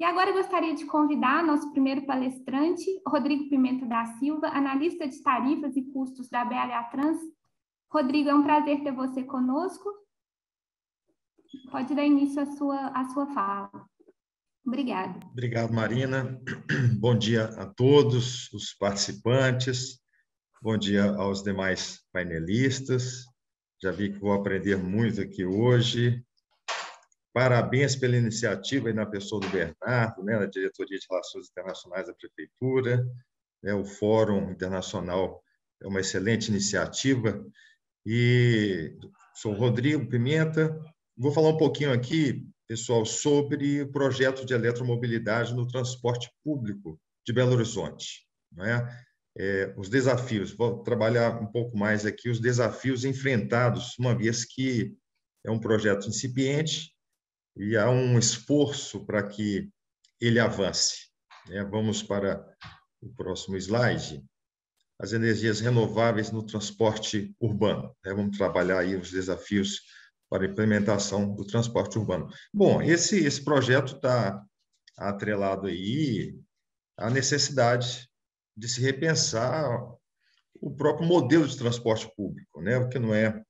E agora eu gostaria de convidar nosso primeiro palestrante, Rodrigo Pimenta da Silva, analista de tarifas e custos da BH Trans. Rodrigo, é um prazer ter você conosco. Pode dar início à sua fala. Obrigada. Obrigado, Marina. Bom dia a todos os participantes. Bom dia aos demais painelistas. Já vi que vou aprender muito aqui hoje. Parabéns pela iniciativa aí na pessoa do Bernardo, né, na Diretoria de Relações Internacionais da Prefeitura. O Fórum Internacional é uma excelente iniciativa. E sou Rodrigo Pimenta. Vou falar um pouquinho aqui, pessoal, sobre o projeto de eletromobilidade no transporte público de Belo Horizonte, não é? Os desafios. Vou trabalhar um pouco mais aqui os desafios enfrentados, uma vez que é um projeto incipiente e há um esforço para que ele avance. Vamos para o próximo slide. As energias renováveis no transporte urbano. Vamos trabalhar aí os desafios para a implementação do transporte urbano. Bom, esse projeto está atrelado aí à necessidade de se repensar o próprio modelo de transporte público, né? O que não é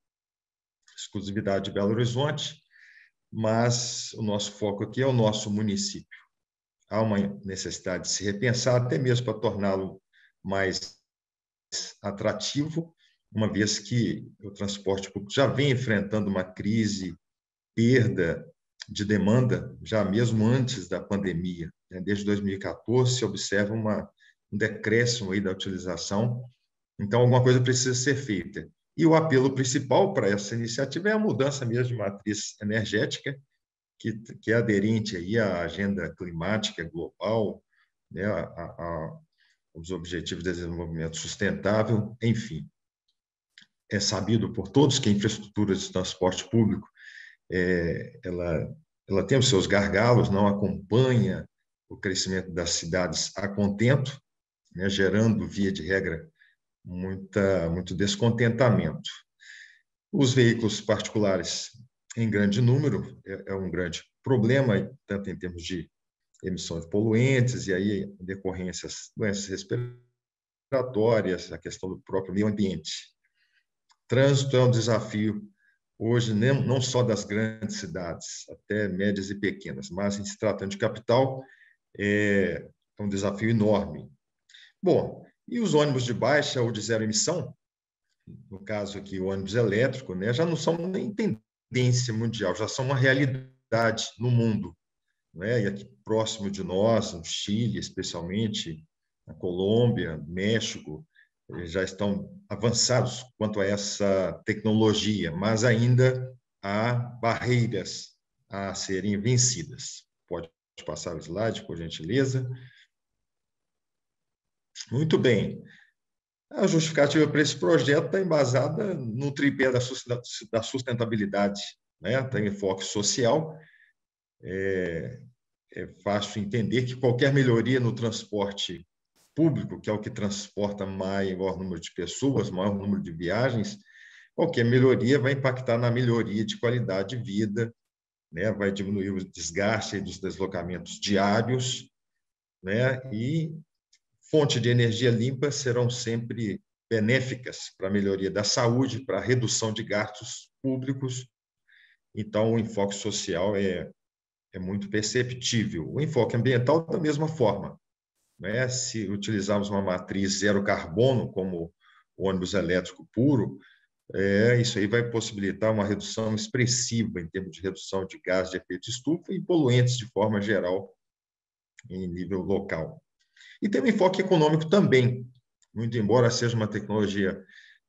exclusividade de Belo Horizonte, mas o nosso foco aqui é o nosso município. Há uma necessidade de se repensar, até mesmo para torná-lo mais atrativo, uma vez que o transporte público já vem enfrentando uma crise, perda de demanda, já mesmo antes da pandemia. Desde 2014 se observa um decréscimo aí da utilização, então alguma coisa precisa ser feita. E o apelo principal para essa iniciativa é a mudança mesmo de matriz energética, que é aderente aí à agenda climática global, né, os Objetivos de Desenvolvimento Sustentável, enfim. É sabido por todos que a infraestrutura de transporte público ela tem os seus gargalos, não acompanha o crescimento das cidades a contento, né, gerando, via de regra, muito descontentamento. Os veículos particulares em grande número é um grande problema, tanto em termos de emissões poluentes, e aí decorrências, doenças respiratórias, a questão do próprio meio ambiente. Trânsito é um desafio hoje, não só das grandes cidades, até médias e pequenas, mas em se tratando de capital, é um desafio enorme. Bom, e os ônibus de baixa ou de zero emissão, no caso aqui o ônibus elétrico, né, já não são nem tendência mundial, já são uma realidade no mundo, né? E aqui próximo de nós, no Chile, especialmente, na Colômbia, México, já estão avançados quanto a essa tecnologia, mas ainda há barreiras a serem vencidas. Pode passar o slide, por gentileza. Muito bem. A justificativa para esse projeto está embasada no tripé da sustentabilidade, né? Tem enfoque social. É fácil entender que qualquer melhoria no transporte público, que é o que transporta maior número de pessoas, maior número de viagens, qualquer melhoria vai impactar na melhoria de qualidade de vida, né? Vai diminuir o desgaste dos deslocamentos diários, né? E fontes de energia limpa serão sempre benéficas para a melhoria da saúde, para a redução de gastos públicos. Então, o enfoque social é muito perceptível. O enfoque ambiental, da mesma forma, né? Se utilizarmos uma matriz zero carbono, como o ônibus elétrico puro, isso aí vai possibilitar uma redução expressiva em termos de redução de gás de efeito estufa e poluentes de forma geral em nível local. E tem um enfoque econômico também, muito embora seja uma tecnologia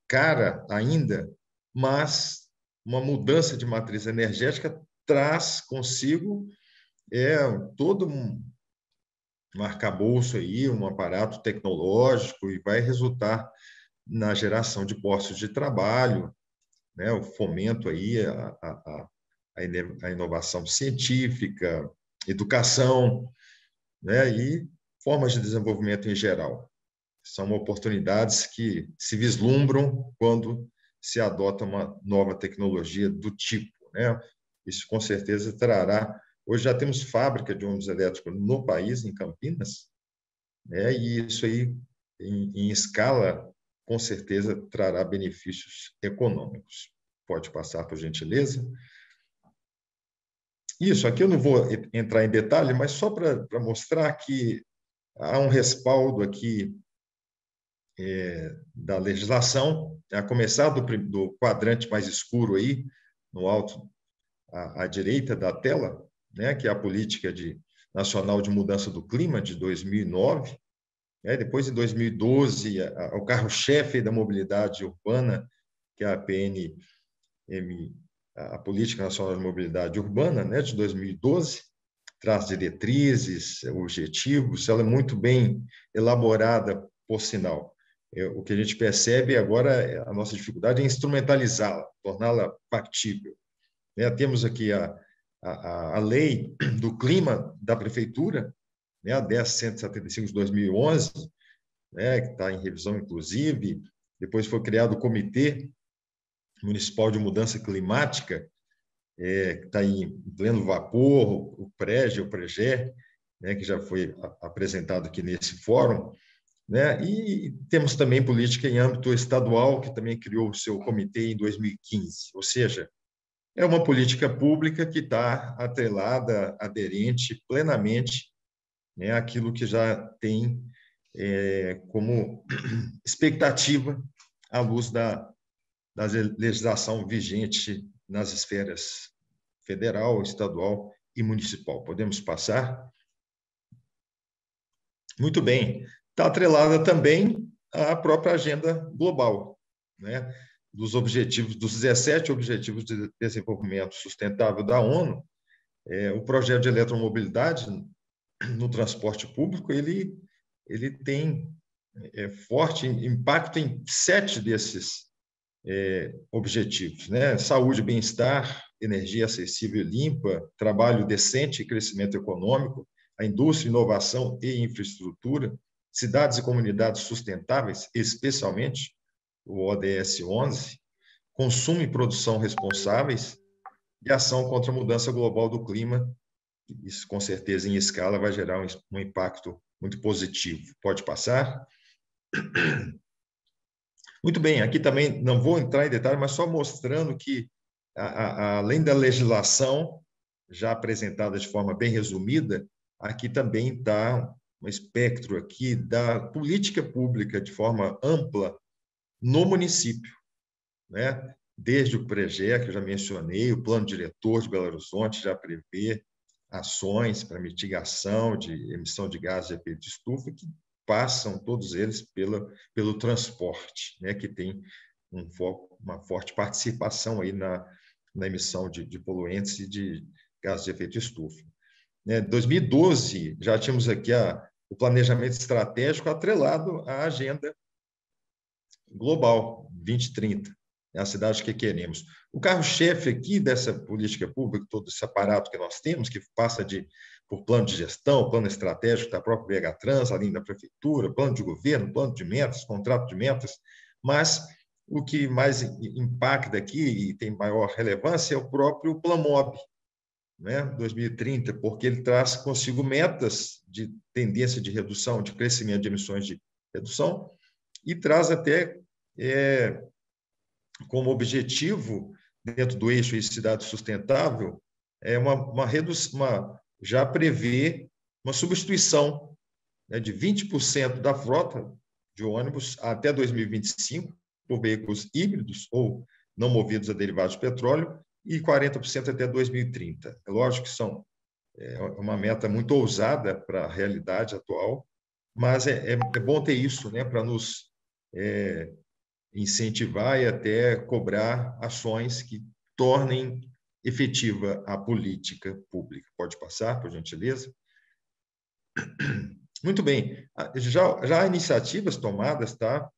cara ainda, mas uma mudança de matriz energética traz consigo todo um arcabouço aí, um aparato tecnológico, e vai resultar na geração de postos de trabalho, né, o fomento aí a inovação científica, educação, né, e formas de desenvolvimento em geral. São oportunidades que se vislumbram quando se adota uma nova tecnologia do tipo, né? Isso, com certeza, trará Hoje já temos fábrica de ônibus elétricos no país, em Campinas, né? E isso aí, em escala, com certeza trará benefícios econômicos. Pode passar, por gentileza. Isso, aqui eu não vou entrar em detalhe, mas só para mostrar que há um respaldo aqui da legislação, a começar do quadrante mais escuro aí, no alto à direita da tela, né, que é a Política Nacional de Mudança do Clima, de 2009. Depois, em 2012, o carro-chefe da mobilidade urbana, que é a PNM, a Política Nacional de Mobilidade Urbana, né, de 2012, traz diretrizes, objetivos, ela é muito bem elaborada, por sinal. O que a gente percebe agora, a nossa dificuldade é instrumentalizá-la, torná-la factível. Temos aqui a lei do clima da prefeitura, né, a 10.175 de 2011, né, que está em revisão, inclusive. Depois foi criado o Comitê Municipal de Mudança Climática, que está em pleno vapor, o PREGE, o PREGE, né, que já foi apresentado aqui nesse fórum, né? E temos também política em âmbito estadual, que também criou o seu comitê em 2015, ou seja, é uma política pública que está atrelada, aderente plenamente, né, àquilo que já tem como expectativa à luz da legislação vigente nas esferas federal, estadual e municipal. Podemos passar? Muito bem. Está atrelada também à própria agenda global, né? Dos 17 Objetivos de Desenvolvimento Sustentável da ONU, o projeto de eletromobilidade no transporte público, ele tem forte impacto em 7 desses objetivos, né? Saúde, bem-estar, energia acessível e limpa, trabalho decente e crescimento econômico, a indústria, inovação e infraestrutura, cidades e comunidades sustentáveis, especialmente o ODS 11, consumo e produção responsáveis e ação contra a mudança global do clima. Isso, com certeza, em escala, vai gerar um impacto muito positivo. Pode passar? Muito bem, aqui também não vou entrar em detalhe, mas só mostrando que, além da legislação já apresentada de forma bem resumida, aqui também está um espectro aqui da política pública de forma ampla no município, né? Desde o PREGE, que eu já mencionei, o Plano Diretor de Belo Horizonte já prevê ações para mitigação de emissão de gases de efeito de estufa, que passam todos eles pelo transporte, né, que tem uma forte participação aí na emissão de poluentes e de gases de efeito de estufa. Em 2012, já tínhamos aqui o planejamento estratégico atrelado à agenda global 2030, é a cidade que queremos. O carro-chefe aqui dessa política pública, todo esse aparato que nós temos, que passa por plano de gestão, plano estratégico da própria BH Trans, além da prefeitura, plano de governo, plano de metas, contrato de metas, mas o que mais impacta aqui e tem maior relevância é o próprio Plamob, né, 2030, porque ele traz consigo metas de tendência de redução, de crescimento de emissões de redução, e traz até como objetivo, dentro do eixo cidade sustentável, uma redução, já prevê uma substituição, né, de 20% da frota de ônibus até 2025 por veículos híbridos ou não movidos a derivados de petróleo e 40% até 2030. É lógico que é uma meta muito ousada para a realidade atual, mas é bom ter isso, né, para nos incentivar e até cobrar ações que tornem efetiva a política pública. Pode passar, por gentileza? Muito bem. Já há iniciativas tomadas, tá?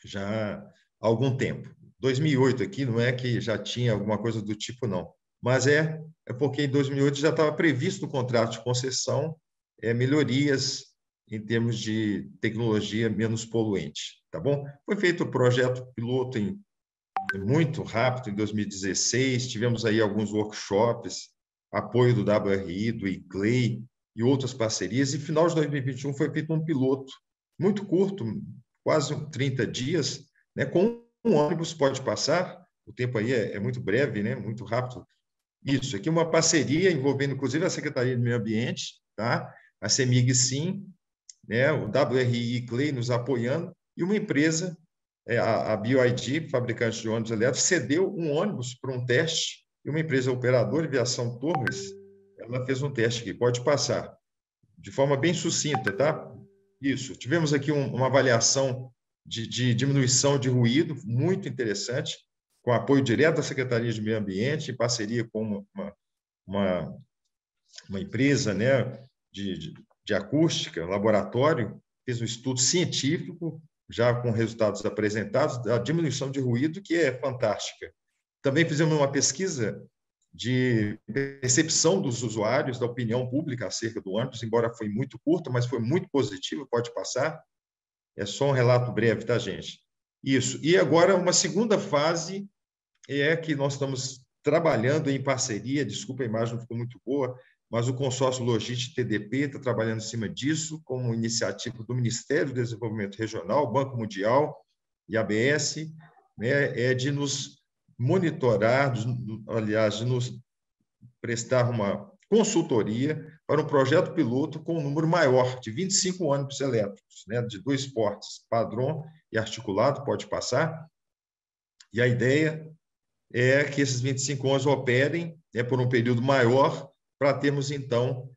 Já há algum tempo. 2008 aqui não é que já tinha alguma coisa do tipo, não. Mas é porque em 2008 já estava previsto no contrato de concessão melhorias em termos de tecnologia menos poluente, tá bom? Foi feito o projeto piloto muito rápido, em 2016, tivemos aí alguns workshops apoio do WRI, do ICLEI e outras parcerias. E no final de 2021 foi feito um piloto muito curto, quase 30 dias, né, com um ônibus pode passar, o tempo aí é muito breve, né, muito rápido. Isso, aqui é uma parceria envolvendo, inclusive, a Secretaria do Meio Ambiente, tá? A CEMIG, sim, né? O WRI e ICLEI nos apoiando, e uma empresa, a BioID, fabricante de ônibus elétricos, cedeu um ônibus para um teste, e uma empresa operadora, Aviação Torres, ela fez um teste aqui, pode passar, de forma bem sucinta, tá? Isso, tivemos aqui uma avaliação de diminuição de ruído, muito interessante, com apoio direto da Secretaria de Meio Ambiente, em parceria com uma empresa, né, de acústica, laboratório, fez um estudo científico, já com resultados apresentados, da diminuição de ruído, que é fantástica. Também fizemos uma pesquisa de percepção dos usuários, da opinião pública acerca do ônibus, embora foi muito curta, mas foi muito positiva, pode passar. É só um relato breve, tá, gente? Isso. E agora, uma segunda fase é que nós estamos trabalhando em parceria, desculpa, a imagem não ficou muito boa, mas o consórcio Logística TDP está trabalhando em cima disso, como iniciativa do Ministério do Desenvolvimento Regional, Banco Mundial e ABS, né, de nos monitorar, aliás, de nos prestar uma consultoria para um projeto piloto com um número maior, de 25 ônibus elétricos, né, de 2 portes, padrão e articulado, pode passar. E a ideia é que esses 25 ônibus operem, né, por um período maior, para termos, então,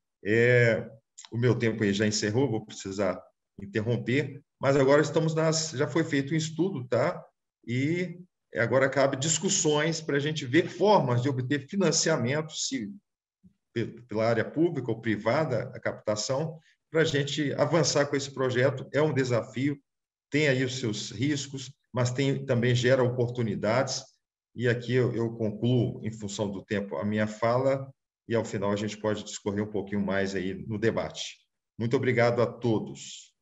o meu tempo aí já encerrou, vou precisar interromper, mas agora já foi feito um estudo, tá? E agora cabe discussões para a gente ver formas de obter financiamento, se pela área pública ou privada, a captação, para a gente avançar com esse projeto. É um desafio, tem aí os seus riscos, mas também gera oportunidades. E aqui eu concluo, em função do tempo, a minha fala, e ao final a gente pode discorrer um pouquinho mais aí no debate. Muito obrigado a todos.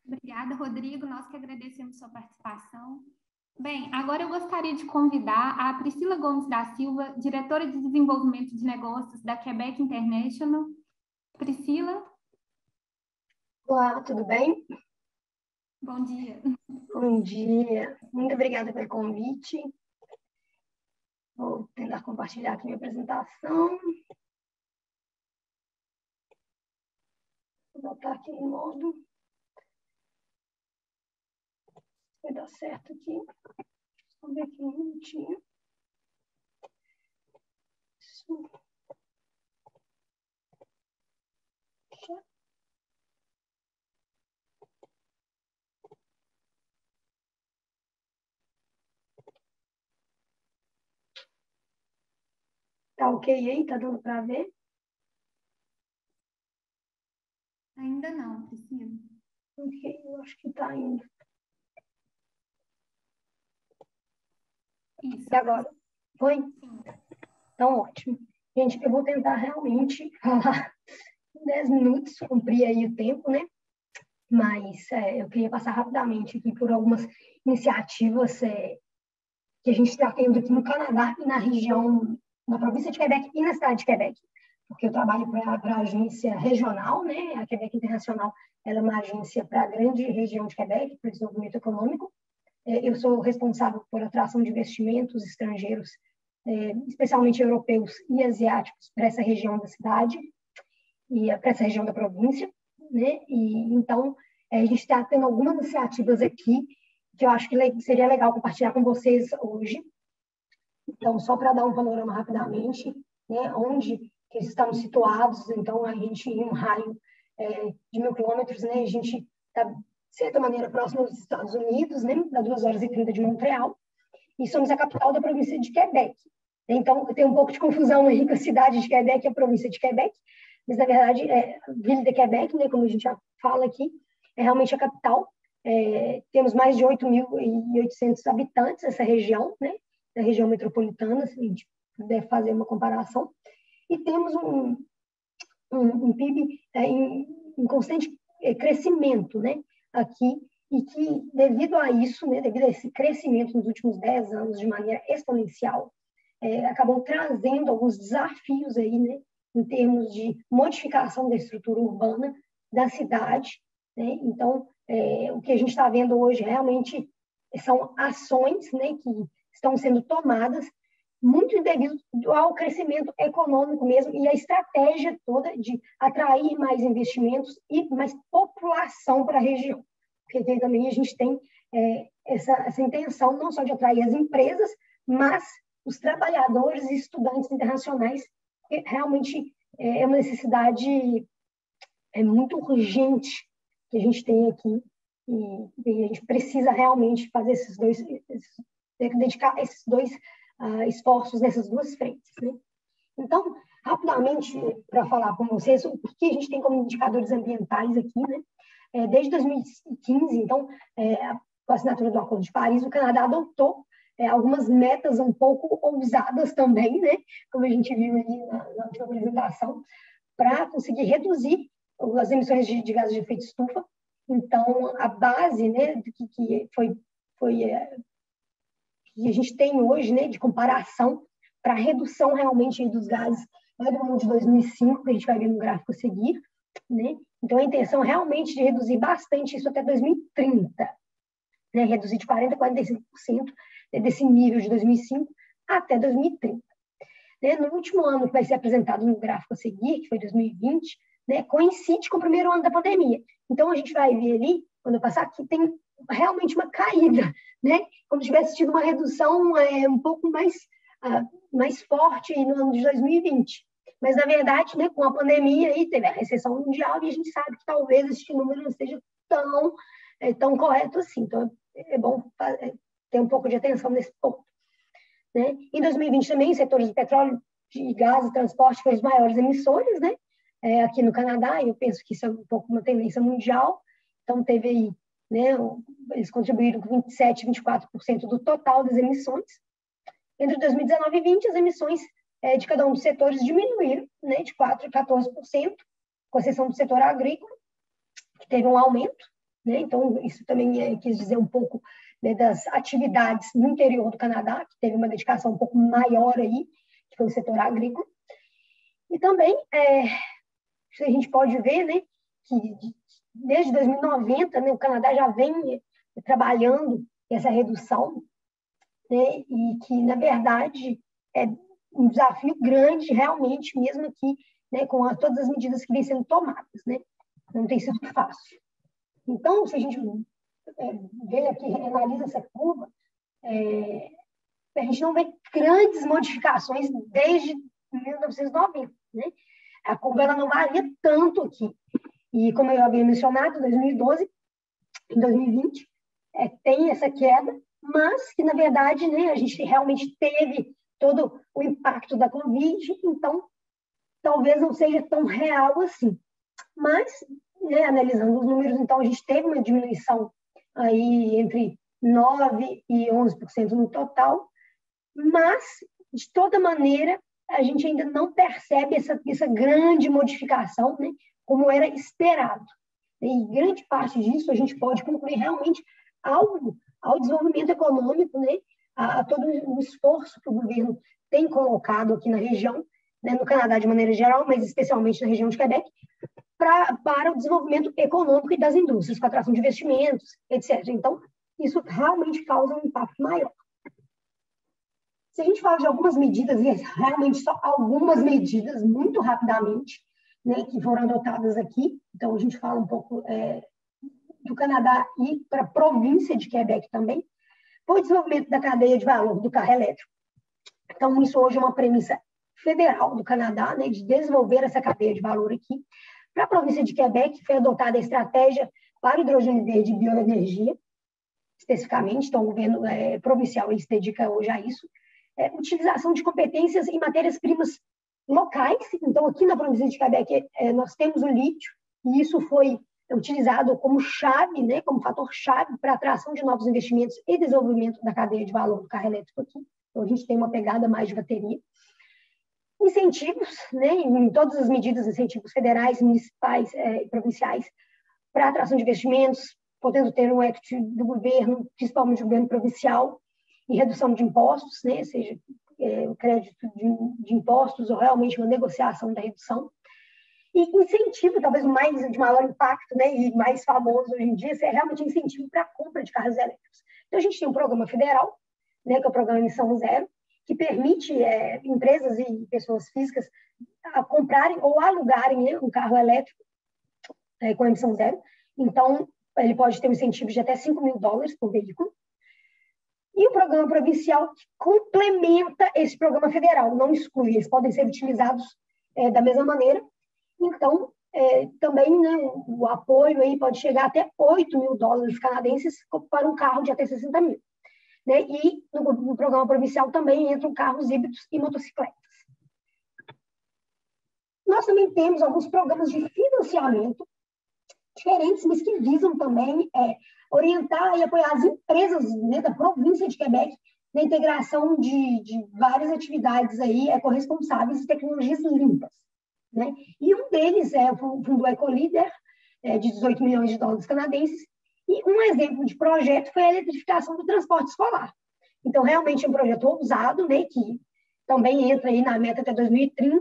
Obrigada, Rodrigo. Nós que agradecemos sua participação. Bem, agora eu gostaria de convidar a Priscila Gomes da Silva, diretora de Desenvolvimento de Negócios da Quebec International. Priscila? Olá, tudo bem? Bom dia. Bom dia. Muito obrigada pelo convite. Vou tentar compartilhar aqui minha apresentação. Vou botar aqui em modo. Vai dar certo aqui. Vamos ver aqui um minutinho. Isso. Tá ok aí? Tá dando para ver? Ainda não, Priscila. Ok, eu acho que tá indo. Isso. E agora? Foi? Sim. Então, ótimo. Gente, eu vou tentar realmente falar 10 minutos, cumprir aí o tempo, né? Mas eu queria passar rapidamente aqui por algumas iniciativas que a gente está tendo aqui no Canadá e na região, na província de Quebec e na cidade de Quebec, porque eu trabalho para a agência regional, né? A Quebec Internacional, ela é uma agência para a grande região de Quebec, para o desenvolvimento econômico. Eu sou responsável por atração de investimentos estrangeiros, especialmente europeus e asiáticos, para essa região da cidade e para essa região da província, né? E então a gente está tendo algumas iniciativas aqui que eu acho que seria legal compartilhar com vocês hoje. Então, só para dar um panorama rapidamente, né, onde que estamos situados, então a gente em um raio de 1.000 quilômetros, né, a gente está, de certa maneira, próximo dos Estados Unidos, né, dá 2h30 de Montreal, e somos a capital da província de Quebec. Então, tem um pouco de confusão aí com a cidade de Quebec e a província de Quebec, mas, na verdade, Ville de Quebec, né, como a gente já fala aqui, é realmente a capital. Temos mais de 8.800 habitantes nessa região, né, da região metropolitana, se a gente puder fazer uma comparação. E temos um PIB em constante crescimento, né, aqui, e que, devido a isso, né, devido a esse crescimento nos últimos 10 anos de maneira exponencial, acabou trazendo alguns desafios aí, né, em termos de modificação da estrutura urbana da cidade, né? Então, o que a gente está vendo hoje realmente são ações, né, que estão sendo tomadas muito devido ao crescimento econômico mesmo e a estratégia toda de atrair mais investimentos e mais população para a região. Porque também a gente tem essa intenção não só de atrair as empresas, mas os trabalhadores e estudantes internacionais, que realmente é uma necessidade muito urgente que a gente tem aqui e a gente precisa realmente fazer dedicar esses dois esforços nessas duas frentes, né? Então, rapidamente, para falar com vocês o que a gente tem como indicadores ambientais aqui, né? Desde 2015, então, com a assinatura do Acordo de Paris, o Canadá adotou algumas metas um pouco ousadas também, né? Como a gente viu aí na última apresentação, para conseguir reduzir as emissões de gases de efeito estufa. Então, a base, né, do que a gente tem hoje, né, de comparação para redução realmente dos gases, é do ano de 2005, que a gente vai ver no gráfico a seguir, né? Então, a intenção realmente de reduzir bastante isso até 2030, né? Reduzir de 40% a 45% desse nível de 2005 até 2030. Né? No último ano que vai ser apresentado no gráfico a seguir, que foi 2020, né, coincide com o primeiro ano da pandemia. Então, a gente vai ver ali, quando eu passar aqui, tem realmente uma caída, né? Como se tivesse tido uma redução um pouco mais forte no ano de 2020. Mas, na verdade, né, com a pandemia, aí teve a recessão mundial e a gente sabe que talvez esse número não seja tão correto assim. Então, é bom ter um pouco de atenção nesse ponto. Né? Em 2020 também, setores de petróleo, de gás e transporte foram os maiores emissores, né? Aqui no Canadá, eu penso que isso é um pouco uma tendência mundial. Então, teve aí, né, eles contribuíram com 27%, 24% do total das emissões. Entre 2019 e 2020, as emissões de cada um dos setores diminuíram, né, de 4% a 14%, com exceção do setor agrícola, que teve um aumento. Né? Então, isso também quis dizer um pouco, né, das atividades no interior do Canadá, que teve uma dedicação um pouco maior aí, que foi o setor agrícola. E também, a gente pode ver, né, que desde 2090, né, o Canadá já vem trabalhando essa redução, né, e que, na verdade, é um desafio grande, realmente, mesmo aqui, né, com todas as medidas que vêm sendo tomadas. Né? Não tem sido fácil. Então, se a gente vê aqui, analisa essa curva, a gente não vê grandes modificações desde 1990. Né? A curva ela não varia tanto aqui. E, como eu havia mencionado, em 2012, em 2020, tem essa queda, mas que, na verdade, né, a gente realmente teve todo o impacto da Covid, então talvez não seja tão real assim. Mas, né, analisando os números, então, a gente teve uma diminuição aí entre 9% e 11% no total, mas, de toda maneira, a gente ainda não percebe essa grande modificação, né, como era esperado. E grande parte disso a gente pode concluir realmente ao desenvolvimento econômico, né, a todo o esforço que o governo tem colocado aqui na região, né, no Canadá de maneira geral, mas especialmente na região de Quebec, para o desenvolvimento econômico e das indústrias, com a atração de investimentos, etc. Então, isso realmente causa um impacto maior. Se a gente fala de algumas medidas, e realmente só algumas medidas, muito rapidamente, né, que foram adotadas aqui, então a gente fala um pouco do Canadá e para a província de Quebec também, foi o desenvolvimento da cadeia de valor do carro elétrico. Então, isso hoje é uma premissa federal do Canadá, né, de desenvolver essa cadeia de valor aqui. Para a província de Quebec, foi adotada a estratégia para o hidrogênio verde e bioenergia, especificamente, então o governo provincial ele se dedica hoje a isso. Utilização de competências em matérias-primas locais, então aqui na província de Quebec nós temos o lítio, e isso foi utilizado como chave, né, como fator-chave para a atração de novos investimentos e desenvolvimento da cadeia de valor do carro elétrico aqui. Então a gente tem uma pegada mais de bateria. Incentivos, né, em todas as medidas, incentivos federais, municipais e provinciais, para atração de investimentos, podendo ter um equity do governo, principalmente do governo provincial, e redução de impostos, né, seja crédito de impostos ou realmente uma negociação da redução. E incentivo, talvez de maior impacto, né, e mais famoso hoje em dia, é realmente incentivo para a compra de carros elétricos. Então, a gente tem um programa federal, né, que é o Programa Emissão Zero, que permite empresas e pessoas físicas comprarem ou alugarem, né, um carro elétrico com emissão zero. Então, ele pode ter um incentivo de até $5.000 por veículo. E o programa provincial complementa esse programa federal, não exclui, eles podem ser utilizados da mesma maneira. Então, também, né, o apoio aí pode chegar até $8.000 canadenses para um carro de até 60 mil. Né? E no programa provincial também entram carros híbridos e motocicletas. Nós também temos alguns programas de financiamento diferentes, mas que visam também orientar e apoiar as empresas, né, da província de Quebec na integração de várias atividades aí ecorresponsáveis e tecnologias limpas. Né? E um deles é o Fundo Ecolíder, de $18 milhões canadenses, e um exemplo de projeto foi a eletrificação do transporte escolar. Então, realmente é um projeto ousado, né, que também entra aí na meta até 2030,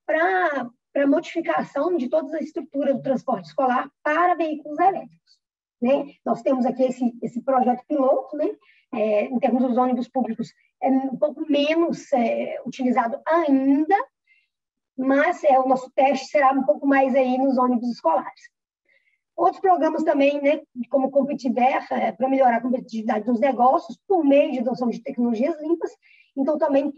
para modificação de toda a estrutura do transporte escolar para veículos elétricos. Né? Nós temos aqui esse projeto piloto, né? Em termos dos ônibus públicos, é um pouco menos utilizado ainda, mas o nosso teste será um pouco mais aí nos ônibus escolares. Outros programas também, né, como o Competiver, para melhorar a competitividade dos negócios por meio de adoção de tecnologias limpas. Então, também,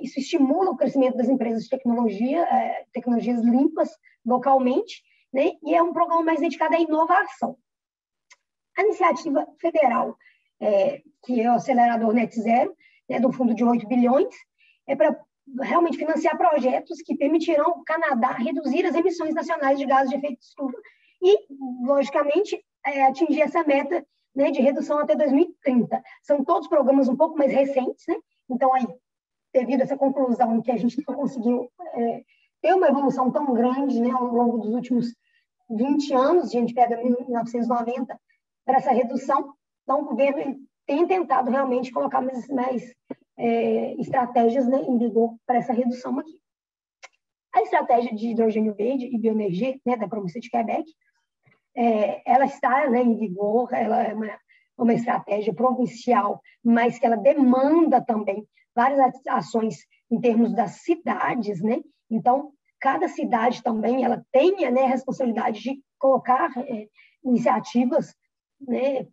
isso estimula o crescimento das empresas de tecnologia, tecnologias limpas localmente, né, e é um programa mais dedicado à inovação. A iniciativa federal, que é o acelerador Net Zero, né, do fundo de 8 bilhões, é para realmente financiar projetos que permitirão ao Canadá reduzir as emissões nacionais de gases de efeito estufa e, logicamente, atingir essa meta, né, de redução até 2030. São todos programas um pouco mais recentes, né? Então, aí, devido a essa conclusão que a gente não conseguiu ter uma evolução tão grande, né, ao longo dos últimos 20 anos, a gente pega 1990, para essa redução, então o governo tem tentado realmente colocar mais estratégias, né, em vigor para essa redução aqui. A estratégia de hidrogênio verde e bioenergia, né, da província de Quebec, ela está, né, em vigor, ela é uma estratégia provincial, mas que ela demanda também várias ações em termos das cidades, né? Então, cada cidade também ela tem, né, a responsabilidade de colocar iniciativas, né,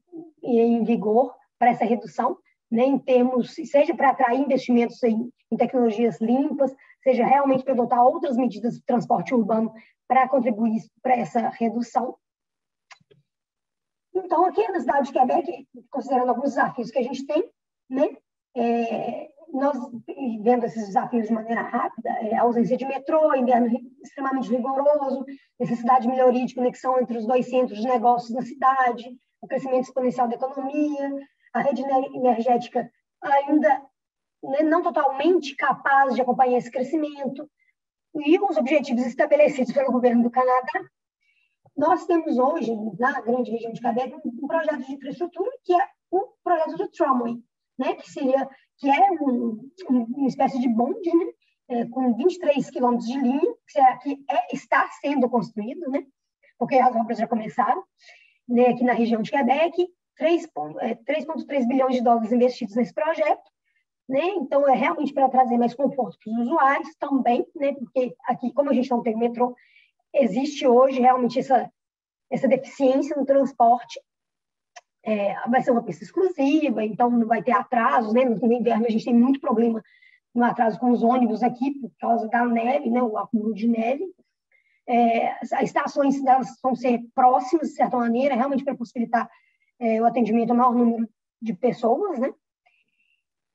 em vigor para essa redução, né, em termos, seja para atrair investimentos em tecnologias limpas, seja realmente para adotar outras medidas de transporte urbano para contribuir para essa redução. Então, aqui na cidade de Quebec, considerando alguns desafios que a gente tem, né, nós vendo esses desafios de maneira rápida, a ausência de metrô, inverno extremamente rigoroso, necessidade de melhoria de conexão entre os dois centros de negócios na cidade, o crescimento exponencial da economia, a rede energética ainda, né, não totalmente capaz de acompanhar esse crescimento, e os objetivos estabelecidos pelo governo do Canadá. Nós temos hoje, na grande região de Quebec, um projeto de infraestrutura que é o projeto do Tramway, né, que é uma espécie de bonde, né, com 23 quilômetros de linha, que está sendo construído, né, porque as obras já começaram, né, aqui na região de Quebec, 3,3 bilhões de dólares investidos nesse projeto, né, então é realmente para trazer mais conforto para os usuários também, né, porque aqui, como a gente não tem metrô, existe hoje realmente essa deficiência no transporte. Vai ser uma pista exclusiva, então não vai ter atrasos, né? No inverno a gente tem muito problema no atraso com os ônibus aqui por causa da neve, né? O acúmulo de neve. As estações delas vão ser próximas, de certa maneira, realmente para possibilitar o atendimento ao maior número de pessoas, né?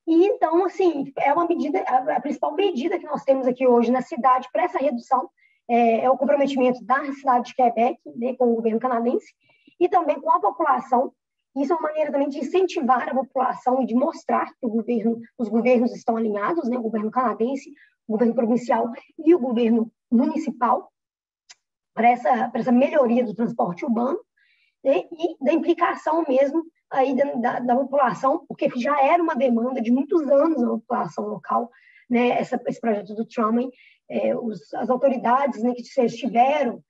E então, assim, é uma medida, a principal medida que nós temos aqui hoje na cidade para essa redução é o comprometimento da cidade de Quebec, né, com o governo canadense e também com a população. Isso é uma maneira também de incentivar a população e de mostrar que os governos estão alinhados, né, o governo canadense, o governo provincial e o governo municipal, para essa melhoria do transporte urbano, né, e da implicação mesmo aí da população, porque já era uma demanda de muitos anos na população local, né, esse projeto do Truman. As autoridades, né, que estiveram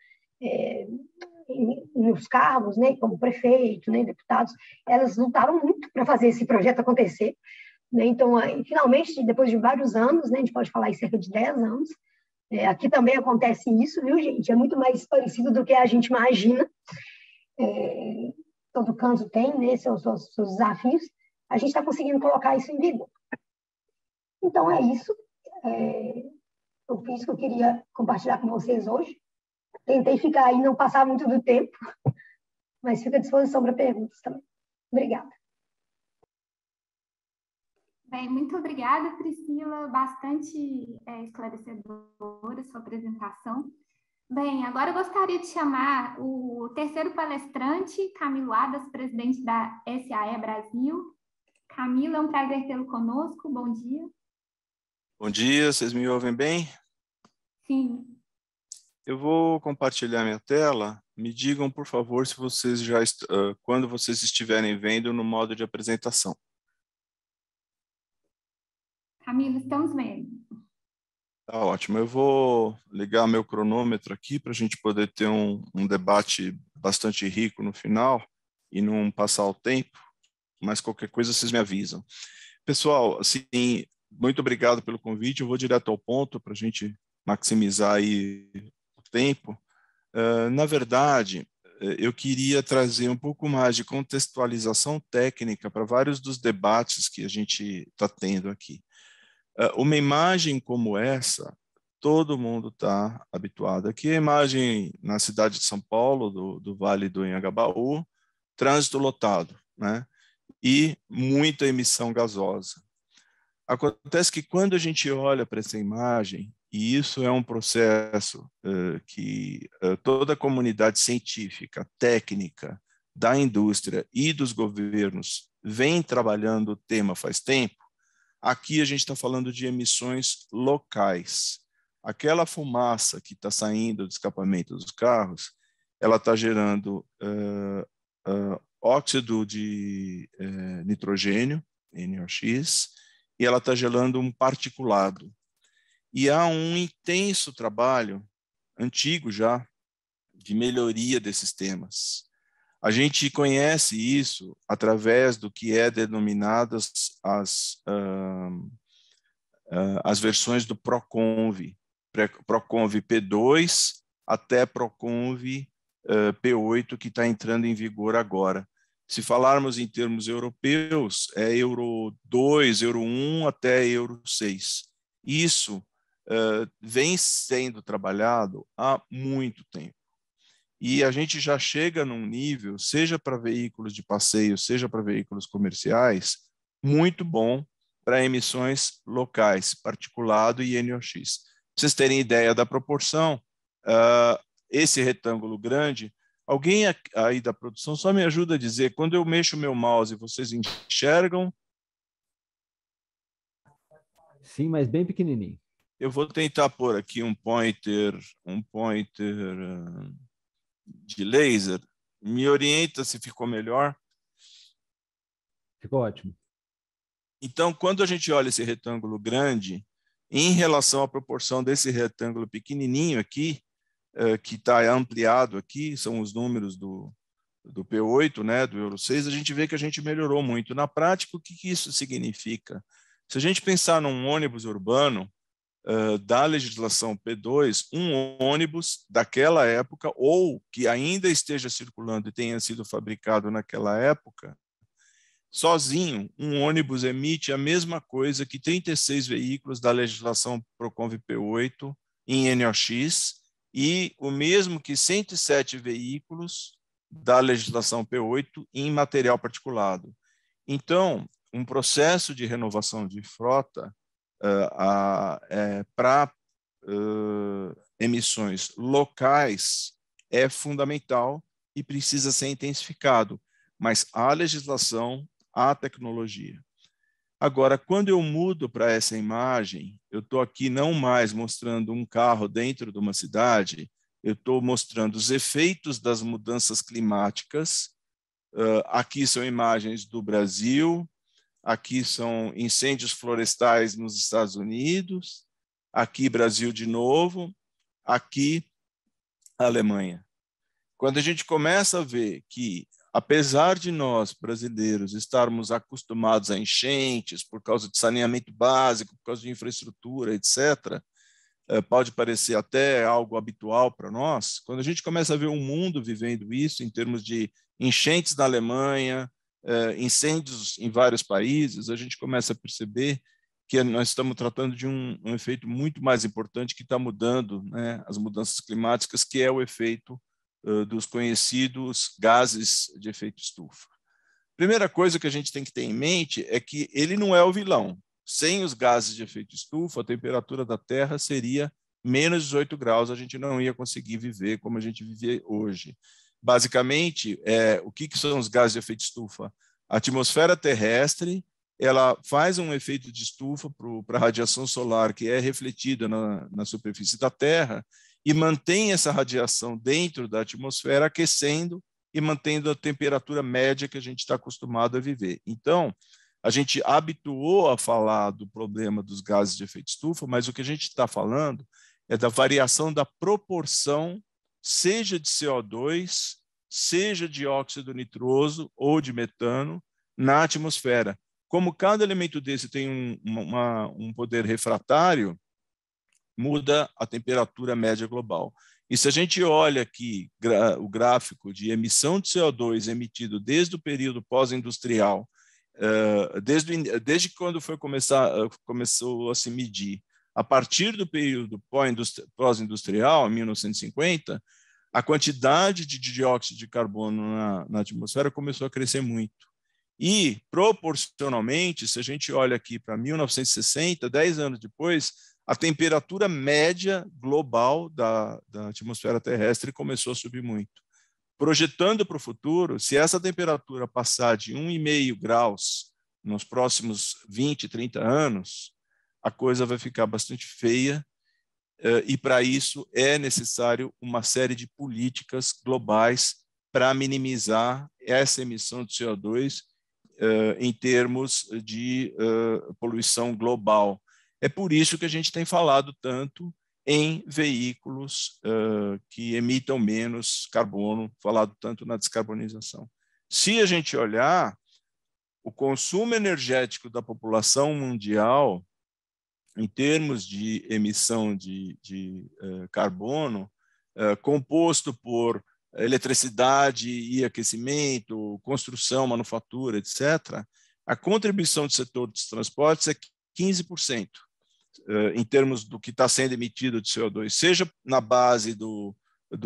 nos cargos, né, como prefeito, né, deputados, elas lutaram muito para fazer esse projeto acontecer, né? Então, finalmente, depois de vários anos, né, a gente pode falar em cerca de 10 anos, aqui também acontece isso, viu, gente? É muito mais parecido do que a gente imagina. Todo canto tem, né, seus desafios. A gente está conseguindo colocar isso em vigor. Então, é isso. Eu fiz o que eu queria compartilhar com vocês hoje. Tentei ficar aí, não passar muito do tempo, mas fico à disposição para perguntas também. Obrigada. Bem, muito obrigada, Priscila. Bastante esclarecedora a sua apresentação. Bem, agora eu gostaria de chamar o terceiro palestrante, Camilo Adas, presidente da SAE Brasil. Camilo, é um prazer tê-lo conosco. Bom dia. Bom dia, vocês me ouvem bem? Sim. Eu vou compartilhar minha tela. Me digam, por favor, se vocês quando vocês estiverem vendo no modo de apresentação. Camilo, estamos vendo. Tá ótimo. Eu vou ligar meu cronômetro aqui para a gente poder ter um debate bastante rico no final e não passar o tempo, mas qualquer coisa vocês me avisam. Pessoal, assim, muito obrigado pelo convite. Eu vou direto ao ponto para a gente maximizar aí o tempo. Na verdade, eu queria trazer um pouco mais de contextualização técnica para vários dos debates que a gente está tendo aqui. Uma imagem como essa, todo mundo está habituado. Aqui é a imagem na cidade de São Paulo, do Vale do Anhangabaú, trânsito lotado, né? E muita emissão gasosa. Acontece que quando a gente olha para essa imagem, e isso é um processo que toda a comunidade científica, técnica, da indústria e dos governos vem trabalhando o tema faz tempo, aqui a gente está falando de emissões locais. Aquela fumaça que está saindo do escapamento dos carros, ela está gerando óxido de nitrogênio, NOx, e ela está gerando um particulado. E há um intenso trabalho, antigo já, de melhoria desses temas. A gente conhece isso através do que é denominadas as versões do PROCONV, PROCONV P2 até PROCONV P8, que está entrando em vigor agora. Se falarmos em termos europeus, é Euro 2, Euro 1 até Euro 6. Isso vem sendo trabalhado há muito tempo. E a gente já chega num nível, seja para veículos de passeio, seja para veículos comerciais, muito bom para emissões locais, particulado e NOx. Para vocês terem ideia da proporção, esse retângulo grande, alguém aí da produção só me ajuda a dizer, quando eu mexo o meu mouse, vocês enxergam? Sim, mas bem pequenininho. Eu vou tentar pôr aqui um pointer de laser. Me orienta se ficou melhor. Ficou ótimo. Então, quando a gente olha esse retângulo grande, em relação à proporção desse retângulo pequenininho aqui, que está ampliado aqui, são os números do P8, né, do Euro 6, a gente vê que a gente melhorou muito. Na prática, o que isso significa? Se a gente pensar num ônibus urbano, da legislação P2, um ônibus daquela época, ou que ainda esteja circulando e tenha sido fabricado naquela época, sozinho, um ônibus emite a mesma coisa que 36 veículos da legislação PROCONV P8 em NOx e o mesmo que 107 veículos da legislação P8 em material particulado. Então, um processo de renovação de frota para emissões locais é fundamental e precisa ser intensificado, mas há legislação, há tecnologia. Agora, quando eu mudo para essa imagem, eu estou aqui não mais mostrando um carro dentro de uma cidade, eu estou mostrando os efeitos das mudanças climáticas Aqui são imagens do Brasil, aqui são incêndios florestais nos Estados Unidos, aqui Brasil de novo, aqui Alemanha. Quando a gente começa a ver que, apesar de nós, brasileiros, estarmos acostumados a enchentes por causa de saneamento básico, por causa de infraestrutura, etc., pode parecer até algo habitual para nós, quando a gente começa a ver o mundo vivendo isso em termos de enchentes na Alemanha, incêndios em vários países, a gente começa a perceber que nós estamos tratando de um efeito muito mais importante que está mudando, né, as mudanças climáticas, que é o efeito dos conhecidos gases de efeito estufa. Primeira coisa que a gente tem que ter em mente é que ele não é o vilão. Sem os gases de efeito estufa, a temperatura da Terra seria menos 18 graus, a gente não ia conseguir viver como a gente vive hoje. Basicamente, o que são os gases de efeito estufa? A atmosfera terrestre, ela faz um efeito de estufa para a radiação solar que é refletida na superfície da Terra e mantém essa radiação dentro da atmosfera, aquecendo e mantendo a temperatura média que a gente está acostumado a viver. Então, a gente habituou a falar do problema dos gases de efeito estufa, mas o que a gente está falando é da variação da proporção, seja de CO2, seja de óxido nitroso ou de metano, na atmosfera. Como cada elemento desse tem um poder refratário, muda a temperatura média global. E se a gente olha aqui o gráfico de emissão de CO2 emitido desde o período pós-industrial, desde quando começou a se medir, a partir do período pós-industrial, 1950, a quantidade de dióxido de carbono na atmosfera começou a crescer muito. E, proporcionalmente, se a gente olha aqui para 1960, 10 anos depois, a temperatura média global da atmosfera terrestre começou a subir muito. Projetando para o futuro, se essa temperatura passar de 1,5 graus nos próximos 20, 30 anos, a coisa vai ficar bastante feia, e para isso é necessário uma série de políticas globais para minimizar essa emissão de CO2 em termos de poluição global. É por isso que a gente tem falado tanto em veículos que emitam menos carbono, falado tanto na descarbonização. Se a gente olhar, o consumo energético da população mundial, em termos de emissão de carbono, composto por eletricidade e aquecimento, construção, manufatura, etc., a contribuição do setor dos transportes é 15%. Em termos do que está sendo emitido de CO2, seja na base do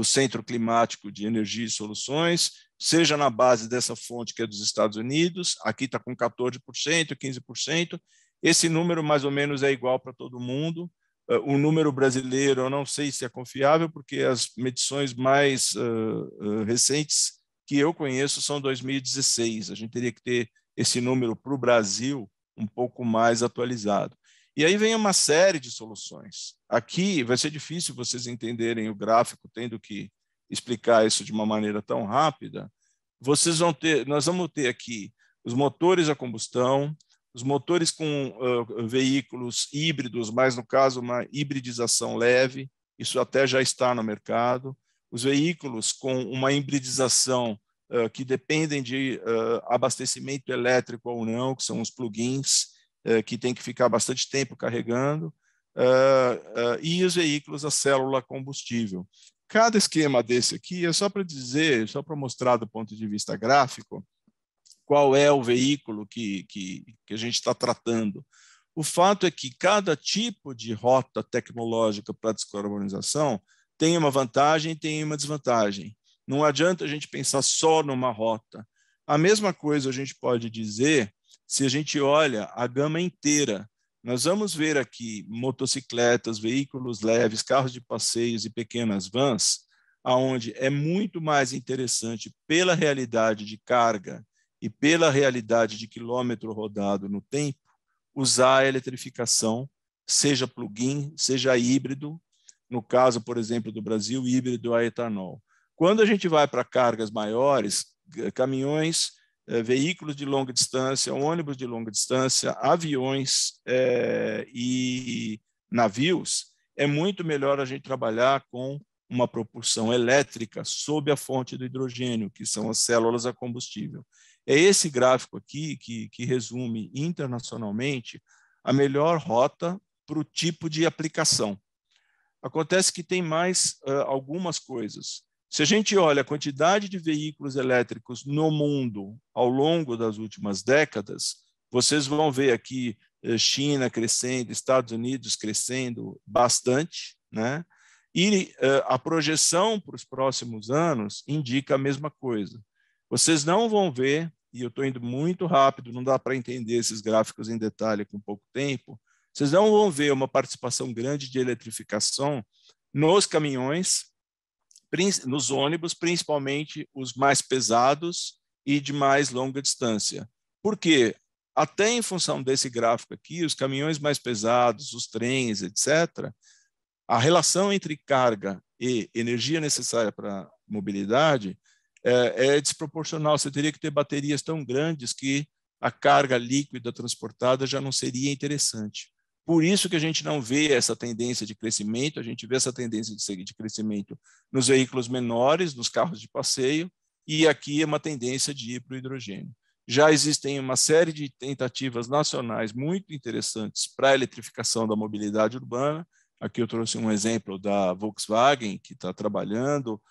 Centro Climático de Energia e Soluções, seja na base dessa fonte que é dos Estados Unidos, aqui está com 14%, 15%, esse número mais ou menos é igual para todo mundo. O número brasileiro eu não sei se é confiável, porque as medições mais recentes que eu conheço são 2016, a gente teria que ter esse número para o Brasil um pouco mais atualizado. E aí vem uma série de soluções. Aqui vai ser difícil vocês entenderem o gráfico, tendo que explicar isso de uma maneira tão rápida. Nós vamos ter aqui os motores a combustão, os motores com veículos híbridos, mas no caso uma hibridização leve, isso até já está no mercado. Os veículos com uma hibridização que dependem de abastecimento elétrico ou não, que são os plugins, que tem que ficar bastante tempo carregando, e os veículos a célula combustível. Cada esquema desse aqui é só para dizer, só para mostrar do ponto de vista gráfico, qual é o veículo que a gente está tratando. O fato é que cada tipo de rota tecnológica para a descarbonização tem uma vantagem e tem uma desvantagem. Não adianta a gente pensar só numa rota. A mesma coisa a gente pode dizer se a gente olha a gama inteira. Nós vamos ver aqui motocicletas, veículos leves, carros de passeios e pequenas vans, onde é muito mais interessante pela realidade de carga e pela realidade de quilômetro rodado no tempo, usar a eletrificação, seja plug-in, seja híbrido, no caso, por exemplo, do Brasil, híbrido a etanol. Quando a gente vai para cargas maiores, caminhões, veículos de longa distância, ônibus de longa distância, aviões e navios, é muito melhor a gente trabalhar com uma propulsão elétrica sob a fonte do hidrogênio, que são as células a combustível. É esse gráfico aqui que resume internacionalmente a melhor rota para o tipo de aplicação. Acontece que tem mais algumas coisas. Se a gente olha a quantidade de veículos elétricos no mundo ao longo das últimas décadas, vocês vão ver aqui China crescendo, Estados Unidos crescendo bastante, né? E a projeção para os próximos anos indica a mesma coisa. Vocês não vão ver, e eu estou indo muito rápido, não dá para entender esses gráficos em detalhe com pouco tempo, vocês não vão ver uma participação grande de eletrificação nos caminhões, nos ônibus, principalmente os mais pesados e de mais longa distância. Por quê? Até em função desse gráfico aqui, os caminhões mais pesados, os trens, etc., a relação entre carga e energia necessária para mobilidade é desproporcional. Você teria que ter baterias tão grandes que a carga líquida transportada já não seria interessante. Por isso que a gente não vê essa tendência de crescimento, a gente vê essa tendência de crescimento nos veículos menores, nos carros de passeio, e aqui é uma tendência de ir para o hidrogênio. Já existem uma série de tentativas nacionais muito interessantes para a eletrificação da mobilidade urbana. Aqui eu trouxe um exemplo da Volkswagen, que está trabalhando,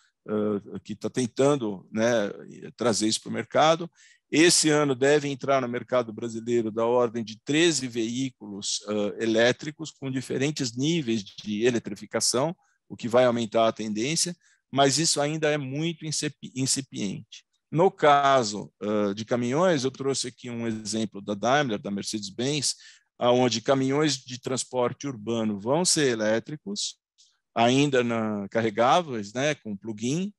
que está tentando, né, trazer isso para o mercado. Esse ano deve entrar no mercado brasileiro da ordem de 13 veículos elétricos com diferentes níveis de eletrificação, o que vai aumentar a tendência, mas isso ainda é muito incipiente. No caso de caminhões, eu trouxe aqui um exemplo da Daimler, da Mercedes-Benz, onde caminhões de transporte urbano vão ser elétricos, ainda carregáveis, né, com plug-in,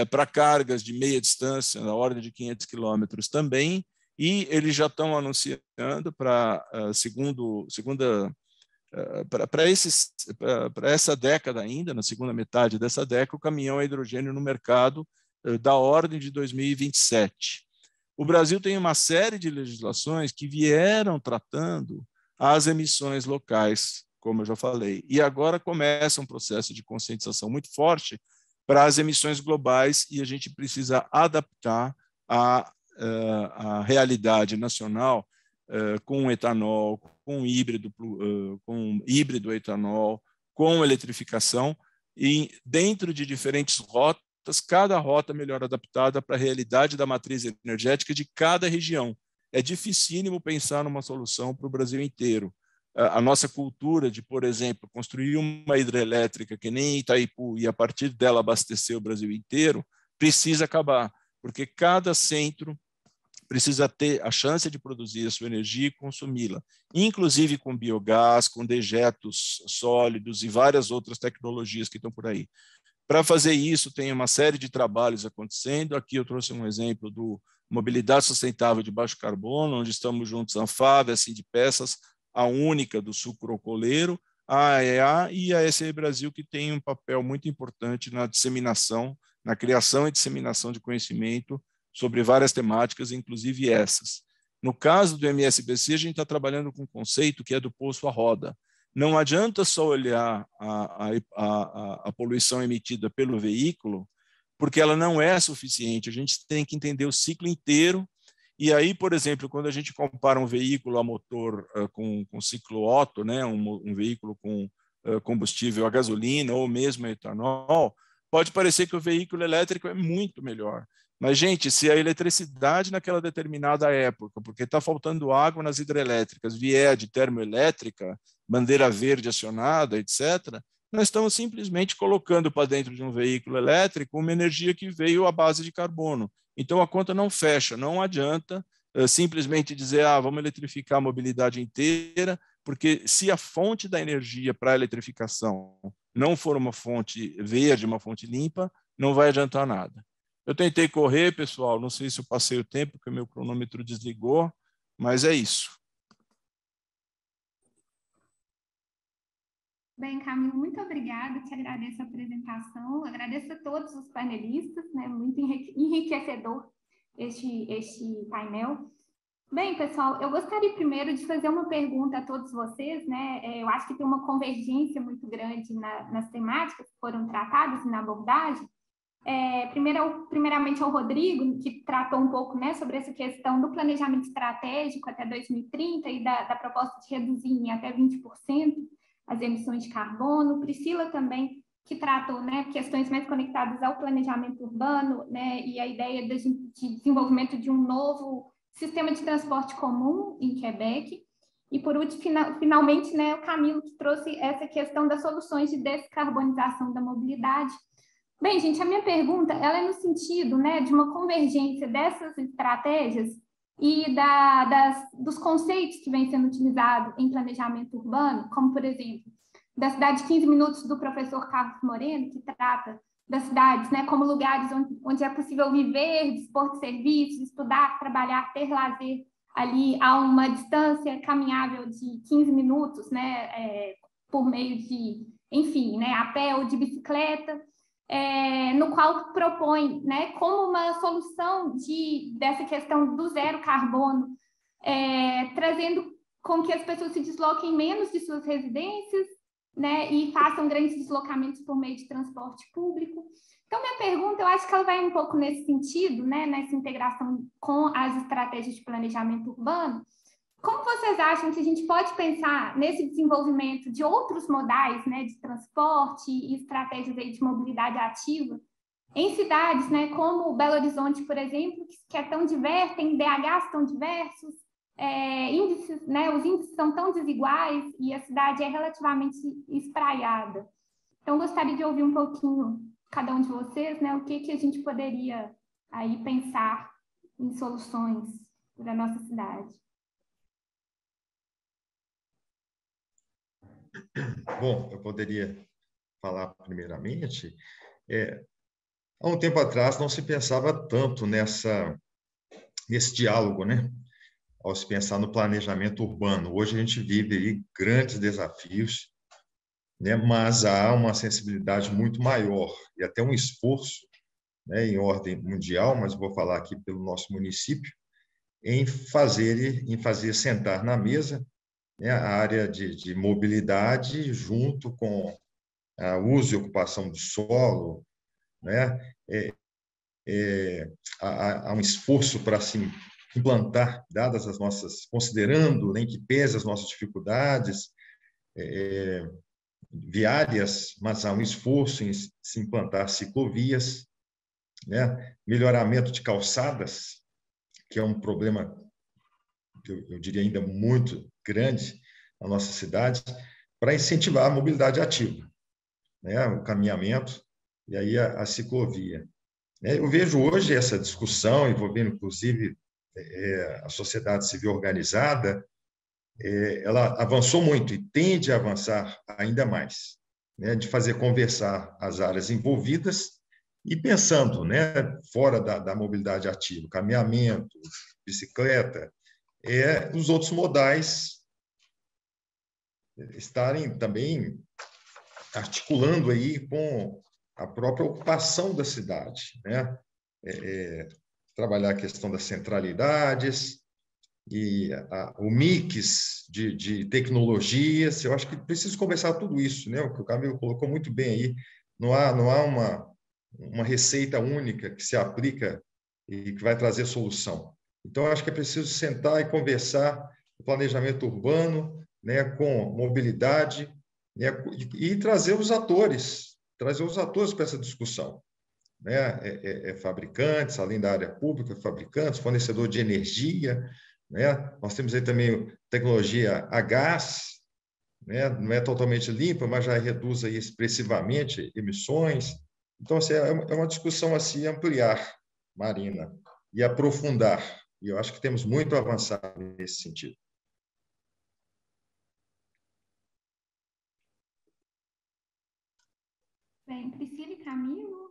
para cargas de meia distância, na ordem de 500 quilômetros também, e eles já estão anunciando para essa década ainda, na segunda metade dessa década, o caminhão a hidrogênio no mercado da ordem de 2027. O Brasil tem uma série de legislações que vieram tratando as emissões locais, como eu já falei, e agora começa um processo de conscientização muito forte para as emissões globais, e a gente precisa adaptar a realidade nacional com etanol, com híbrido etanol, com eletrificação, e dentro de diferentes rotas, cada rota melhor adaptada para a realidade da matriz energética de cada região. É dificílimo pensar numa solução para o Brasil inteiro. A nossa cultura de, por exemplo, construir uma hidrelétrica que nem Itaipu e a partir dela abastecer o Brasil inteiro, precisa acabar, porque cada centro precisa ter a chance de produzir a sua energia e consumi-la, inclusive com biogás, com dejetos sólidos e várias outras tecnologias que estão por aí. Para fazer isso, tem uma série de trabalhos acontecendo. Aqui eu trouxe um exemplo do Mobilidade Sustentável de Baixo Carbono, onde estamos juntos a Anfávia, a Sindpeças, a única do sucrocoleiro, a AEA e a SE Brasil, que tem um papel muito importante na disseminação, na criação e disseminação de conhecimento sobre várias temáticas, inclusive essas. No caso do MSBC, a gente está trabalhando com um conceito que é do poço à roda. Não adianta só olhar a poluição emitida pelo veículo, porque ela não é suficiente. A gente tem que entender o ciclo inteiro. E aí, por exemplo, quando a gente compara um veículo a motor com ciclo Otto, né, um veículo com combustível a gasolina ou mesmo a etanol, pode parecer que o veículo elétrico é muito melhor. Mas, gente, se a eletricidade naquela determinada época, porque está faltando água nas hidrelétricas, vier de termoelétrica, bandeira verde acionada, etc., nós estamos simplesmente colocando para dentro de um veículo elétrico uma energia que veio à base de carbono. Então, a conta não fecha, não adianta simplesmente dizer, vamos eletrificar a mobilidade inteira, porque se a fonte da energia para a eletrificação não for uma fonte verde, uma fonte limpa, não vai adiantar nada. Eu tentei correr, pessoal, não sei se eu passei o tempo, porque o meu cronômetro desligou, mas é isso. Bem, Camilo, muito obrigada, te agradeço a apresentação, agradeço a todos os panelistas, né? Muito enriquecedor este painel. Bem, pessoal, eu gostaria primeiro de fazer uma pergunta a todos vocês, né? Eu acho que tem uma convergência muito grande nas temáticas que foram tratadas e na abordagem. Primeiramente ao Rodrigo, que tratou um pouco, né, sobre essa questão do planejamento estratégico até 2030 e da proposta de reduzir em até 20% as emissões de carbono. Priscila também, que tratou, né, questões mais conectadas ao planejamento urbano, né, e a ideia de desenvolvimento de um novo sistema de transporte comum em Quebec. E, por último, finalmente, né, o Camilo, que trouxe essa questão das soluções de descarbonização da mobilidade. Bem, gente, a minha pergunta ela é no sentido, né, de uma convergência dessas estratégias e dos conceitos que vêm sendo utilizados em planejamento urbano, como, por exemplo, da cidade de 15 minutos do professor Carlos Moreno, que trata das cidades, né, como lugares onde é possível viver, dispor de serviços, estudar, trabalhar, ter lazer ali a uma distância caminhável de 15 minutos, né, por meio de, enfim, né, a pé ou de bicicleta. No qual propõe, né, como uma solução dessa questão do zero carbono, trazendo com que as pessoas se desloquem menos de suas residências, né, e façam grandes deslocamentos por meio de transporte público. Então, minha pergunta, eu acho que ela vai um pouco nesse sentido, né, nessa integração com as estratégias de planejamento urbano. Como vocês acham que a gente pode pensar nesse desenvolvimento de outros modais, né, de transporte e estratégias aí de mobilidade ativa em cidades, né, como Belo Horizonte, por exemplo, que é tão diversa, tem DHs tão diversos, índices, né, os índices são tão desiguais e a cidade é relativamente espraiada. Então, gostaria de ouvir um pouquinho cada um de vocês, né, o que a gente poderia aí pensar em soluções para a nossa cidade. Bom, eu poderia falar primeiramente. Há um tempo atrás não se pensava tanto nesse diálogo, né? Ao se pensar no planejamento urbano. Hoje a gente vive aí grandes desafios, né? Mas há uma sensibilidade muito maior e até um esforço, né, em ordem mundial, mas vou falar aqui pelo nosso município, em fazer sentar na mesa, né, a área de mobilidade junto com a uso e ocupação do solo, né? Há um esforço para se implantar, dadas as nossas, considerando, né, que pesa as nossas dificuldades viárias, mas há um esforço em se implantar ciclovias, né? Melhoramento de calçadas, que é um problema que eu diria ainda muito grande na nossa cidade, para incentivar a mobilidade ativa, né? O caminhamento e aí a ciclovia. Eu vejo hoje essa discussão, envolvendo, inclusive, a sociedade civil organizada, ela avançou muito e tende a avançar ainda mais, né? De fazer conversar as áreas envolvidas e pensando, né, fora da mobilidade ativa, caminhamento, bicicleta, os outros modais estarem também articulando aí com a própria ocupação da cidade, né? Trabalhar a questão das centralidades e o mix de tecnologias. Eu acho que precisa conversar tudo isso, né? O que o Camilo colocou muito bem aí. Não há uma receita única que se aplica e que vai trazer solução. Então, acho que é preciso sentar e conversar o planejamento urbano, né, com mobilidade, né, e trazer os atores para essa discussão, né? Fabricantes, além da área pública, fabricantes, fornecedor de energia, né? Nós temos aí também tecnologia a gás, né? Não é totalmente limpa, mas já reduz aí expressivamente emissões. Então, assim, é uma discussão assim ampliar, Marina, e aprofundar. E eu acho que temos muito a avançar nesse sentido. Bem, Priscila e Camilo,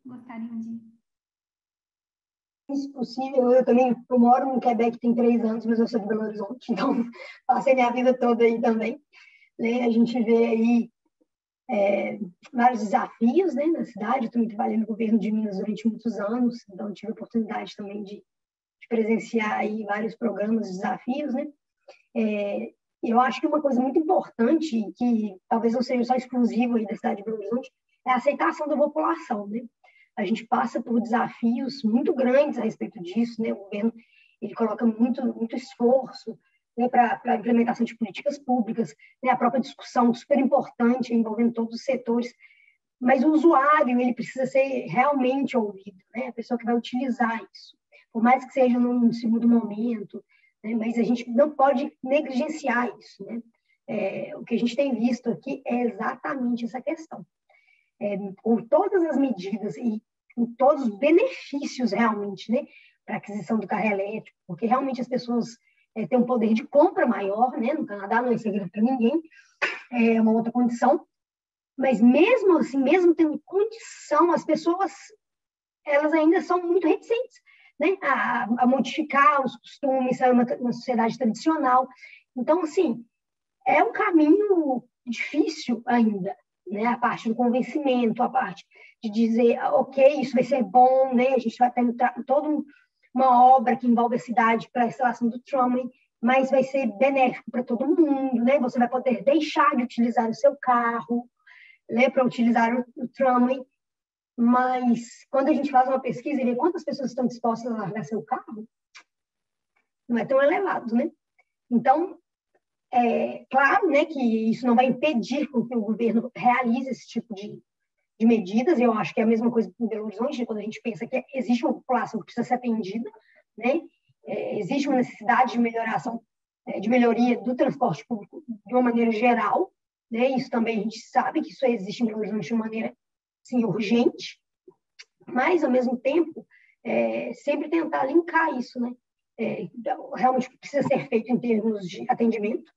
gostariam de... Se possível, eu moro no Quebec tem 3 anos, mas eu sou de Belo Horizonte, então passei minha vida toda aí também, né? A gente vê aí vários desafios, né, na cidade. Eu também trabalhei no governo de Minas durante muitos anos, então tive a oportunidade também de presenciar aí vários programas de desafios, né? Eu acho que uma coisa muito importante, que talvez não seja só exclusivo aí da cidade de Belo Horizonte, é a aceitação da população, né? A gente passa por desafios muito grandes a respeito disso, né? O governo ele coloca muito esforço, né, para a implementação de políticas públicas, né? A própria discussão super importante envolvendo todos os setores, mas o usuário ele precisa ser realmente ouvido, né? A pessoa que vai utilizar isso, por mais que seja num segundo momento, né? Mas a gente não pode negligenciar isso, né? O que a gente tem visto aqui é exatamente essa questão. Com todas as medidas e com todos os benefícios realmente, né, para a aquisição do carro elétrico, porque realmente as pessoas têm um poder de compra maior, né? No Canadá não é segredo para ninguém, é uma outra condição, mas mesmo assim, mesmo tendo condição, as pessoas elas ainda são muito reticentes, né, a modificar os costumes, uma sociedade tradicional. Então, assim, é um caminho difícil ainda, né? A parte do convencimento, a parte de dizer, ok, isso vai ser bom, né? A gente vai ter toda uma obra que envolve a cidade para a instalação do tramway, mas vai ser benéfico para todo mundo, né? Você vai poder deixar de utilizar o seu carro, né, para utilizar o tramway, mas quando a gente faz uma pesquisa e vê quantas pessoas estão dispostas a largar seu carro, não é tão elevado, né? Então, claro, né, que isso não vai impedir que o governo realize esse tipo de medidas. Eu acho que é a mesma coisa em Belo Horizonte, quando a gente pensa que existe uma população que precisa ser atendida, né? Existe uma necessidade de melhoria do transporte público de uma maneira geral, né? Isso também a gente sabe que isso existe em Belo Horizonte de uma maneira, sim, urgente, mas, ao mesmo tempo, sempre tentar linkar isso, né? Realmente o que precisa ser feito em termos de atendimento,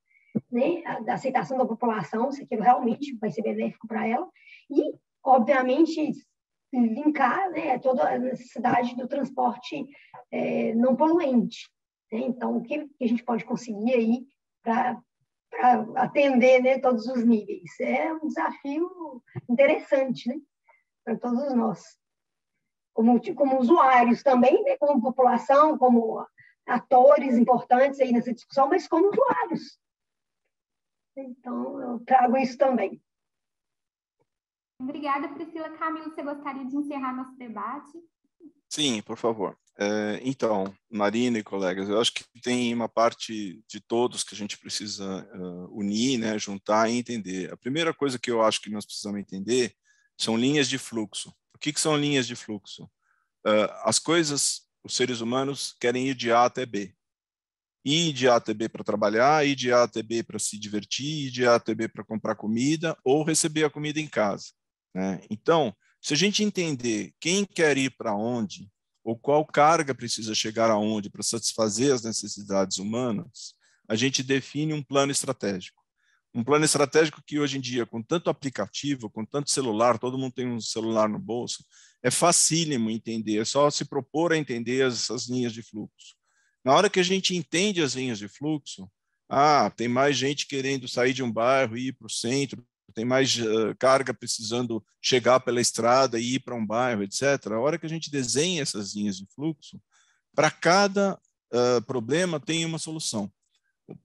né? Da aceitação da população, se aquilo realmente vai ser benéfico para ela, e, obviamente, linkar, né, toda a necessidade do transporte não poluente, né? Então, o que a gente pode conseguir aí para atender, né, todos os níveis? É um desafio interessante, né, para todos nós, como usuários também, né, como população, como atores importantes aí nessa discussão, mas como usuários. Então, eu trago isso também. Obrigada, Priscila. Camilo, você gostaria de encerrar nosso debate? Sim, por favor. Então, Marina e colegas, eu acho que tem uma parte de todos que a gente precisa unir, né, juntar e entender. A primeira coisa que eu acho que nós precisamos entender são linhas de fluxo. O que são linhas de fluxo? As coisas, os seres humanos querem ir de A até B. Ir de A até B para trabalhar, ir de A até B para se divertir, ir de A até B para comprar comida ou receber a comida em casa, né? Então, se a gente entender quem quer ir para onde, ou qual carga precisa chegar aonde para satisfazer as necessidades humanas, a gente define um plano estratégico. Um plano estratégico que hoje em dia, com tanto aplicativo, com tanto celular, todo mundo tem um celular no bolso, é facílimo entender, é só se propor a entender essas linhas de fluxo. Na hora que a gente entende as linhas de fluxo, tem mais gente querendo sair de um bairro e ir para o centro, tem mais carga precisando chegar pela estrada e ir para um bairro, etc. A hora que a gente desenha essas linhas de fluxo, para cada problema tem uma solução.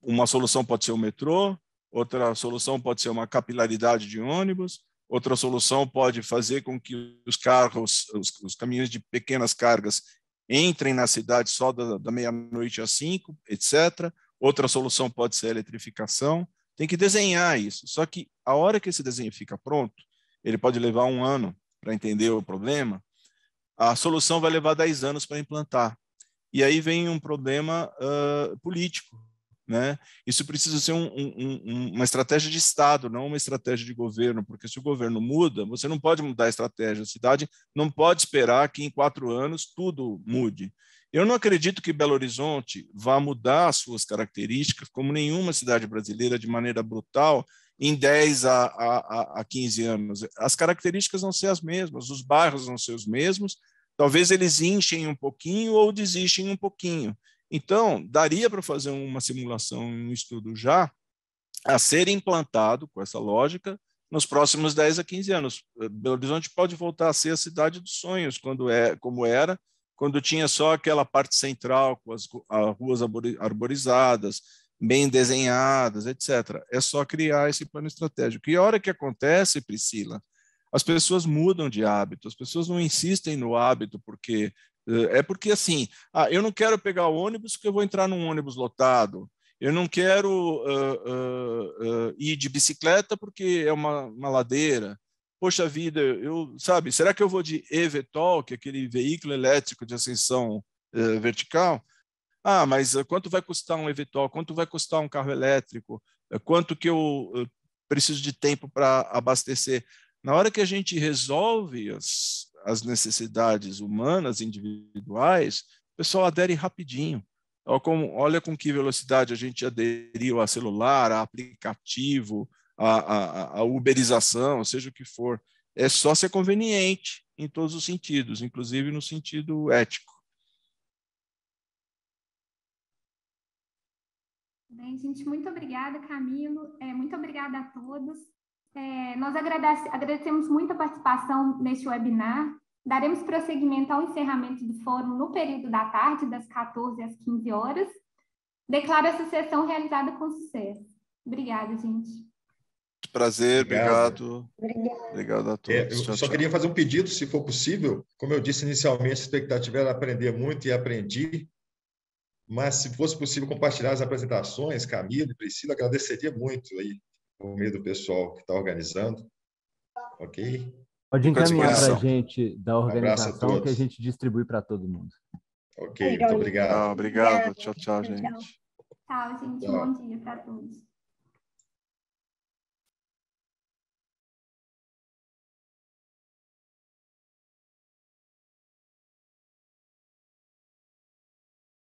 Uma solução pode ser o metrô, outra solução pode ser uma capilaridade de ônibus, outra solução pode fazer com que os carros, os caminhões de pequenas cargas entrem na cidade só da meia-noite às 5, etc. Outra solução pode ser a eletrificação. Tem que desenhar isso. Só que a hora que esse desenho fica pronto, ele pode levar 1 ano para entender o problema, a solução vai levar 10 anos para implantar. E aí vem um problema político, né? Isso precisa ser uma estratégia de Estado, não uma estratégia de governo, porque se o governo muda, você não pode mudar a estratégia. A cidade não pode esperar que em 4 anos tudo mude. Eu não acredito que Belo Horizonte vá mudar as suas características, como nenhuma cidade brasileira, de maneira brutal, em 10 a 15 anos. As características vão ser as mesmas, os bairros vão ser os mesmos, talvez eles inchem um pouquinho ou desistem um pouquinho. Então, daria para fazer uma simulação, um estudo já, a ser implantado, com essa lógica, nos próximos 10 a 15 anos. Belo Horizonte pode voltar a ser a cidade dos sonhos, como era, quando tinha só aquela parte central, com as ruas arborizadas, bem desenhadas, etc. É só criar esse plano estratégico. E a hora que acontece, Priscila, as pessoas mudam de hábito, as pessoas não insistem no hábito porque assim, eu não quero pegar o ônibus porque eu vou entrar num ônibus lotado, eu não quero ir de bicicleta porque é uma ladeira, poxa vida, sabe, será que eu vou de eVTOL, que é aquele veículo elétrico de ascensão vertical? Mas quanto vai custar um eVTOL? Quanto vai custar um carro elétrico? Quanto que eu preciso de tempo para abastecer? Na hora que a gente resolve as necessidades humanas, individuais, o pessoal adere rapidinho. Olha com que velocidade a gente aderiu a celular, a aplicativo, a uberização, seja o que for. É só ser conveniente em todos os sentidos, inclusive no sentido ético. Bem, gente, muito obrigada, Camilo. Muito obrigada a todos. Nós agradecemos muito a participação neste webinar. Daremos prosseguimento ao encerramento do fórum no período da tarde, das 14 às 15 horas. Declaro essa sessão realizada com sucesso. Obrigada, gente. Prazer, obrigado. Obrigado a todos. Eu só queria fazer um pedido, se for possível. Como eu disse inicialmente, a expectativa era aprender muito e aprendi. Mas, se fosse possível compartilhar as apresentações, Camilo e Priscila, agradeceria muito aí, por meio do pessoal que está organizando. Ok? Pode encaminhar para a gente da organização que a gente distribui para todo mundo. Ok, muito obrigado. Obrigado. Tchau, gente. Tchau, gente. Bom dia para todos.